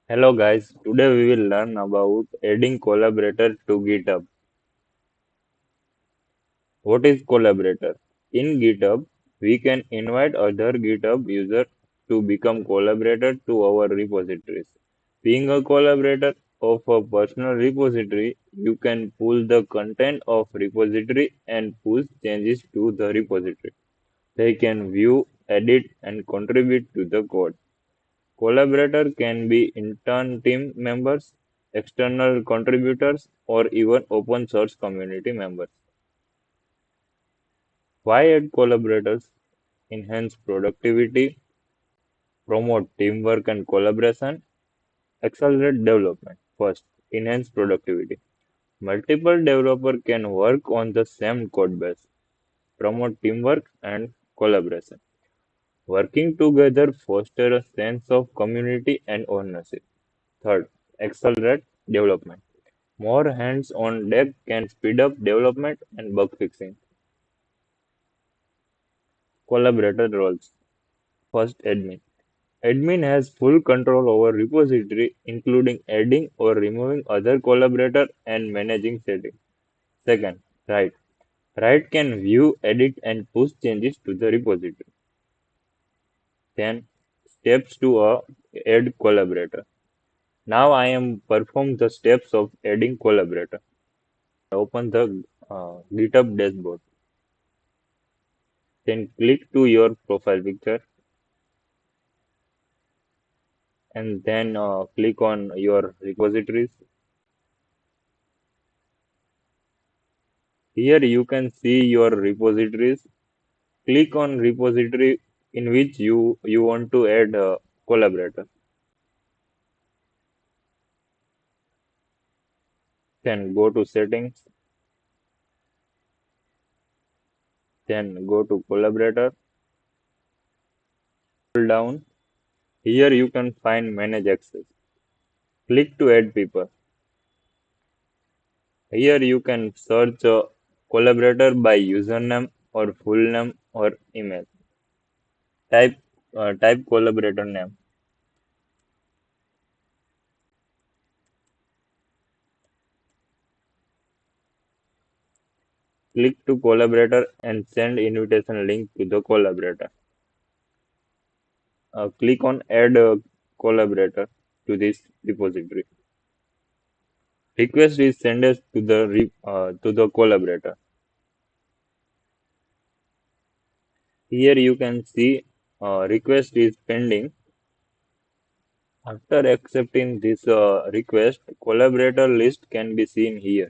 Hello guys, today we will learn about adding collaborator to GitHub. What is collaborator? In GitHub, we can invite other GitHub users to become collaborator to our repositories. Being a collaborator of a personal repository, you can pull the content of repository and push changes to the repository. They can view, edit, and contribute to the code. Collaborator can be intern team members, external contributors, or even open source community members. Why add collaborators? Enhance productivity, promote teamwork and collaboration, accelerate development. First, enhance productivity. Multiple developers can work on the same code base, promote teamwork and collaboration. Working together foster a sense of community and ownership. Third, accelerate development. More hands on deck can speed up development and bug fixing. Collaborator roles. First, admin. Admin has full control over repository, including adding or removing other collaborator and managing settings. Second, write. Write can view, edit, and push changes to the repository. Then, steps to add collaborator. Now I am perform the steps of adding collaborator. Open the GitHub dashboard. Then click to your profile picture and then click on your repositories. Here you can see your repositories. Click on repository in which you want to add a collaborator. Then go to settings. Then go to collaborator. Scroll down. Here you can find manage access. Click to add people. Here you can search a collaborator by username or full name or email. Type collaborator name. Click to collaborator and send invitation link to the collaborator. Click on add a collaborator to this repository. Request is sent to the collaborator. Here you can see request is pending. After accepting this request, collaborator list can be seen here.